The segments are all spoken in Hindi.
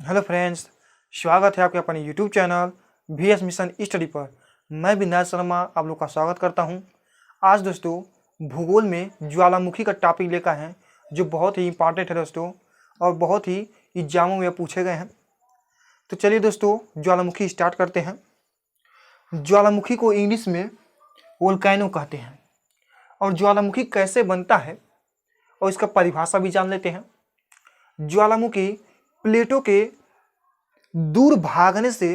हेलो फ्रेंड्स, स्वागत है आपके अपने YouTube channel VS mission study पर। मैं विनायक शर्मा आप लोग का स्वागत करता हूं। आज दोस्तों भूगोल में ज्वालामुखी का टॉपिक लेकर हैं जो बहुत ही इंपॉर्टेंट है दोस्तों, और बहुत ही एग्जामों में पूछे गए हैं। तो चलिए दोस्तों ज्वालामुखी स्टार्ट करते हैं। ज्वालामुखी को इंग्लिश में वोल्केनो कहते हैं। और ज्वालामुखी कैसे बनता है और इसका परिभाषा भी जान लेते हैं। ज्वालामुखी प्लेटों के दूर भागने से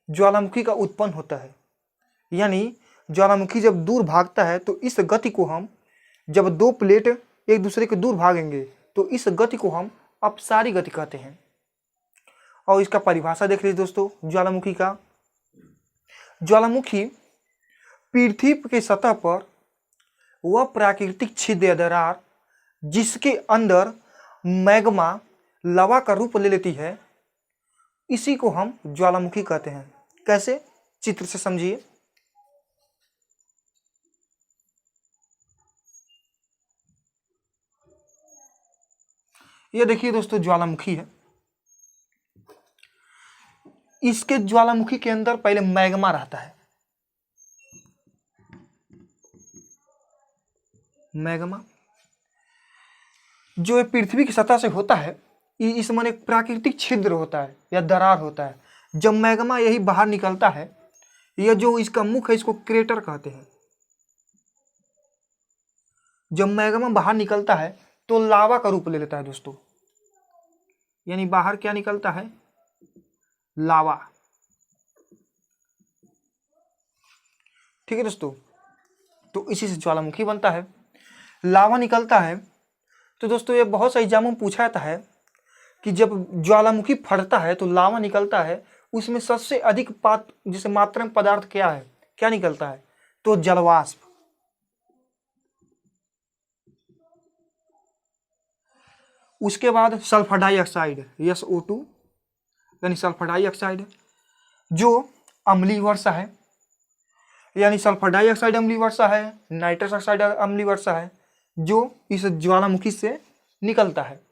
ज्वालामुखी का उत्पन्न होता है। यानी ज्वालामुखी जब दूर भागता है तो इस गति को हम, जब दो प्लेट एक दूसरे के दूर भागेंगे तो इस गति को हम अपसारी गति कहते हैं। और इसका परिभाषा देख लीजिए दोस्तों ज्वालामुखी का। ज्वालामुखी पृथ्वी की सतह पर वह प्राकृतिक छिद्र या दरार जिसके अंदर मैग्मा लावा का रूप ले लेती है, इसी को हम ज्वालामुखी कहते हैं। कैसे, चित्र से समझिए। ये देखिए दोस्तों ज्वालामुखी है। इसके ज्वालामुखी के अंदर पहले मैग्मा रहता है। मैग्मा जो पृथ्वी की सतह से होता है, इसमें एक प्राकृतिक छिद्र होता है या दरार होता है। जब मैग्मा यही बाहर निकलता है, यह जो इसका मुख है इसको क्रेटर कहते हैं। जब मैग्मा बाहर निकलता है तो लावा का रूप ले लेता है दोस्तों। यानी बाहर क्या निकलता है? लावा। ठीक है दोस्तों, तो इसी से ज्वालामुखी बनता है। लावा निकलता है तो दोस्तों ये बहुत सा एग्जाम में पूछा जाता है कि जब ज्वालामुखी फटता है तो लावा निकलता है, उसमें सबसे अधिक जैसे मात्रा में पदार्थ क्या है, क्या निकलता है? तो जलवाष्प। उसके बाद सल्फर डाइऑक्साइड SO2 यानी सल्फर डाइऑक्साइड जो अम्लीय वर्षा है। यानी सल्फर डाइऑक्साइड अम्लीय वर्षा है, नाइट्रस ऑक्साइड अम्लीय वर्षा है जो इस ज्वालामुखी से निकलता है।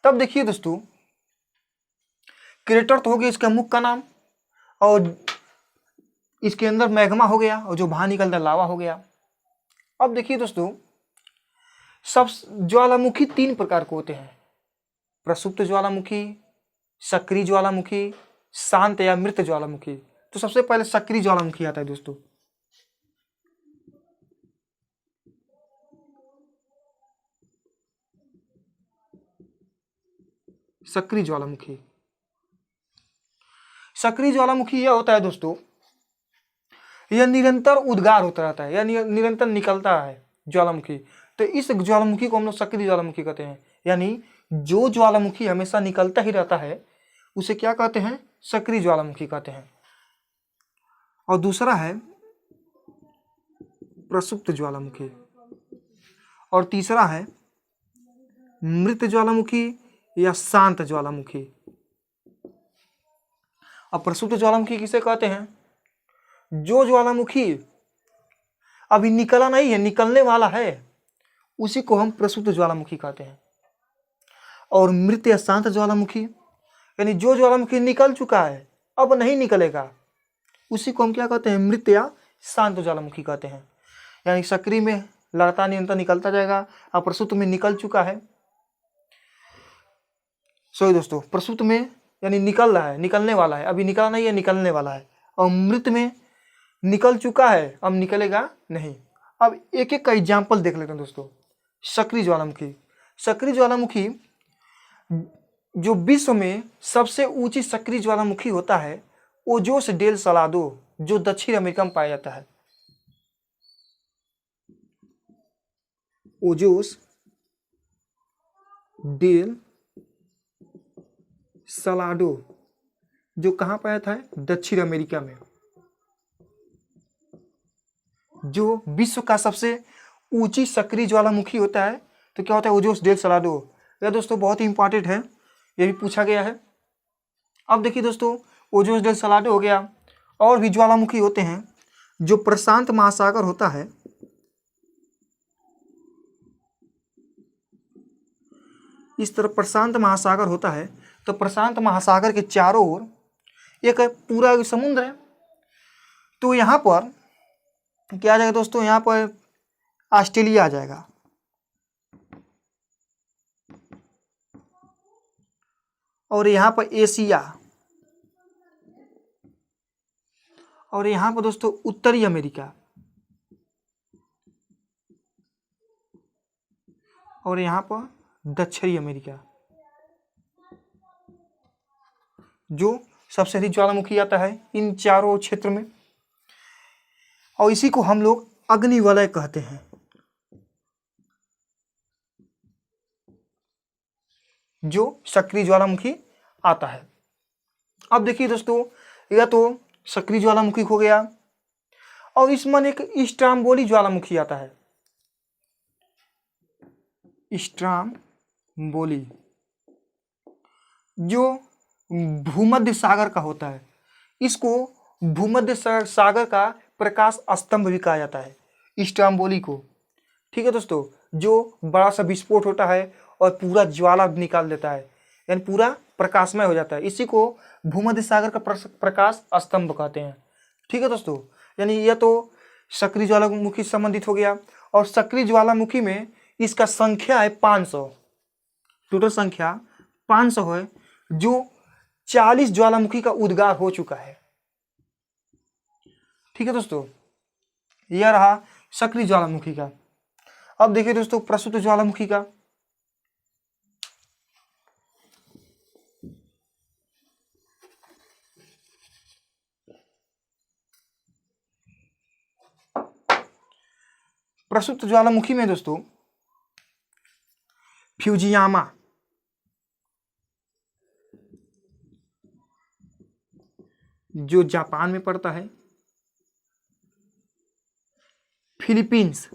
तब देखिए दोस्तों क्रेटर तो हो गया इसका मुख का नाम, और इसके अंदर मैग्मा हो गया, और जो बाहर निकलता लावा हो गया। अब देखिए दोस्तों सब ज्वालामुखी तीन प्रकार के होते हैं: प्रसुप्त ज्वालामुखी, सक्रिय ज्वालामुखी, शांत या मृत ज्वालामुखी। तो सबसे पहले सक्रिय ज्वालामुखी आता है दोस्तों। सक्रिय ज्वालामुखी, सक्रिय ज्वालामुखी यह होता है दोस्तों, यह निरंतर उद्गार होता रहता है, यानी निरंतर निकलता है ज्वालामुखी। तो इस ज्वालामुखी को हम लोग सक्रिय ज्वालामुखी कहते हैं। यानी जो ज्वालामुखी हमेशा निकलता ही रहता है उसे क्या कहते हैं? सक्रिय ज्वालामुखी कहते हैं। और दूसरा है प्रसुप्त ज्वालामुखी, और तीसरा है मृत ज्वालामुखी या शांत ज्वालामुखी। अब प्रसुप्त ज्वालामुखी किसे कहते हैं? जो ज्वालामुखी अभी निकला नहीं है, निकलने वाला है, उसी को हम प्रसुप्त ज्वालामुखी कहते हैं। और मृत या शांत ज्वालामुखी यानी जो ज्वालामुखी निकल चुका है अब नहीं निकलेगा, उसी को हम क्या कहते हैं? मृत या शांत ज्वालामुखी कहते हैं। यानी सक्रिय में लगातार निरंतर निकलता जाएगा, और प्रसुप्त में निकल चुका है। सॉरी दोस्तों, प्रसुप्त में यानी निकल रहा है, निकलने वाला है, अभी निकला नहीं है, निकलने वाला है। और मृत में निकल चुका है, अब निकलेगा नहीं। अब एक एक का एग्जाम्पल देख लेते हैं दोस्तों। सक्रिय ज्वालामुखी, सक्रिय ज्वालामुखी जो विश्व में सबसे ऊंची सक्रिय ज्वालामुखी होता है ओजोस डेल सलादो, जो दक्षिण अमेरिका में पाया जाता है। ओजोस डेल सलाडो जो कहाँ पाया था? दक्षिण अमेरिका में। जो विश्व का सबसे ऊंची सक्रिय ज्वालामुखी होता है तो क्या होता है? Ojos del Salado. यह दोस्तों बहुत ही इंपॉर्टेंट है, यह भी पूछा गया है। अब देखिए दोस्तों ओजोस डेल सलाडो हो गया। और भी ज्वालामुखी होते हैं जो प्रशांत महासागर होता है, इस तरफ प्रशांत महासागर होता है तो प्रशांत महासागर के चारों ओर एक पूरा समुद्र है। तो यहाँ पर क्या आ जाएगा दोस्तों, यहाँ पर ऑस्ट्रेलिया आ जाएगा। और यहाँ पर एशिया, और यहाँ पर दोस्तों उत्तरी अमेरिका, और यहाँ पर दक्षिणी अमेरिका, जो सबसे अधिक ज्वालामुखी आता है इन चारों क्षेत्र में। और इसी को हम लोग अग्निवलय कहते हैं। जो सक्रिय ज्वालामुखी आता है। अब देखिए दोस्तों, यह तो सक्रिय ज्वालामुखी हो गया, और इसमें एक स्ट्राम्बोली ज्वालामुखी आता है। स्ट्राम्बोली जो भूमध्य सागर का होता है। इसको भूमध्य सागर का प्रकाश स्तंभ भी कहा जाता है, स्ट्राम्बोली को। ठीक है दोस्तों, जो बड़ा सा विस्फोट होता है और पूरा ज्वाला निकाल देता है, यानी पूरा प्रकाशमय हो जाता है। इसी को भूमध्य सागर का प्रकाश स्तंभ कहते हैं। ठीक है दोस्तों, यानी यह तो सक्रिय ज्वालामुखी से संबंधित हो गया। और सक्रिय ज्वालामुखी में इसका संख्या है 500, टोटल संख्या 500 है, जो 40 ज्वालामुखी का उद्गार हो चुका है। ठीक है दोस्तों, यह रहा सक्रिय ज्वालामुखी का। अब देखिए दोस्तों प्रसुप्त ज्वालामुखी का। प्रसुप्त ज्वालामुखी में दोस्तों फ्यूजियामा, जो जापान में पड़ता है, फिलीपींस,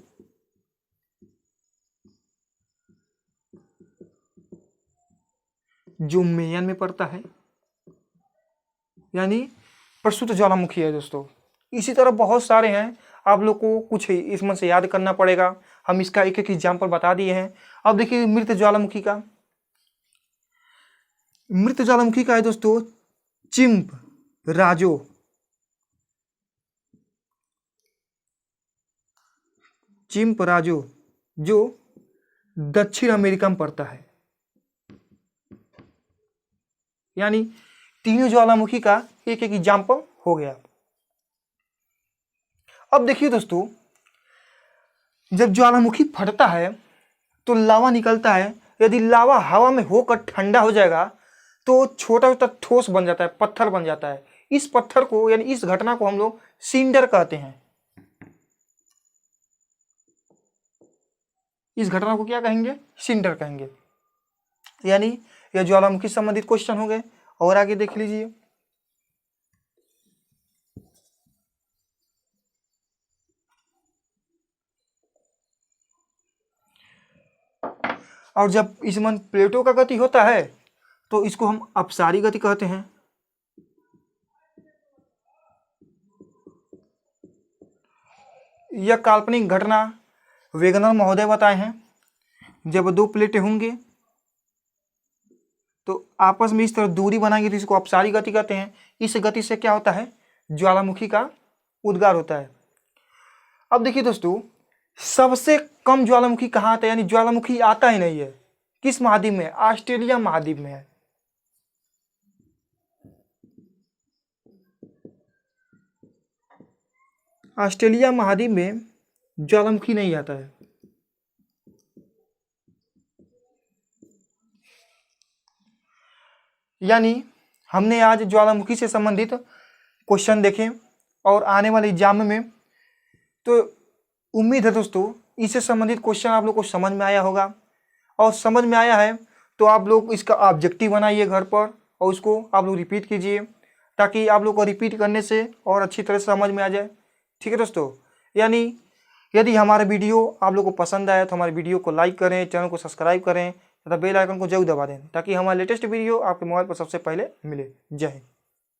जो मेयन में पड़ता है, यानी प्रसुप्त ज्वालामुखी है दोस्तों। इसी तरह बहुत सारे हैं, आप लोग को कुछ इसमें से याद करना पड़ेगा। हम इसका एक एक एग्जाम्पल बता दिए हैं। अब देखिए मृत ज्वालामुखी का। मृत ज्वालामुखी का है दोस्तों चिम्प राजो, चिम्प राजो, जो दक्षिण अमेरिका में पड़ता है। यानी तीनों ज्वालामुखी का एक एक एग्जाम्पल हो गया। अब देखिए दोस्तों, जब ज्वालामुखी फटता है तो लावा निकलता है। यदि लावा हवा में होकर ठंडा हो जाएगा तो छोटा छोटा ठोस बन जाता है, पत्थर बन जाता है। इस पत्थर को, यानी इस घटना को हम लोग सिंडर कहते हैं। इस घटना को क्या कहेंगे? सिंडर कहेंगे। यानी यह ज्वालामुखी संबंधित क्वेश्चन हो गए। और आगे देख लीजिए, और जब इसमें प्लेटों का गति होता है तो इसको हम अपसारी गति कहते हैं। यह काल्पनिक घटना वेगनर महोदय बताए हैं। जब दो प्लेटें होंगे तो आपस में इस तरह दूरी बनाएंगे तो इसको अपसारी गति कहते हैं। इस गति से क्या होता है? ज्वालामुखी का उद्गार होता है। अब देखिए दोस्तों, सबसे कम ज्वालामुखी कहाँ आता है? यानी ज्वालामुखी आता ही नहीं है। किस महाद्वीप में? ऑस्ट्रेलिया महाद्वीप में है। ऑस्ट्रेलिया महाद्वीप में ज्वालामुखी नहीं आता है। यानी हमने आज ज्वालामुखी से संबंधित क्वेश्चन देखे और आने वाले एग्जाम में तो उम्मीद है दोस्तों इससे संबंधित क्वेश्चन आप लोग को समझ में आया होगा। और समझ में आया है तो आप लोग इसका ऑब्जेक्टिव बनाइए घर पर और उसको आप लोग रिपीट कीजिए, ताकि आप लोग को रिपीट करने से और अच्छी तरह से समझ में आ जाए। ठीक है दोस्तों, यानी यदि हमारा वीडियो आप लोग को पसंद आया तो हमारे वीडियो को लाइक करें, चैनल को सब्सक्राइब करें तथा बेल आइकन को जरूर दबा दें, ताकि हमारा लेटेस्ट वीडियो आपके मोबाइल पर सबसे पहले मिले। जय हिंद।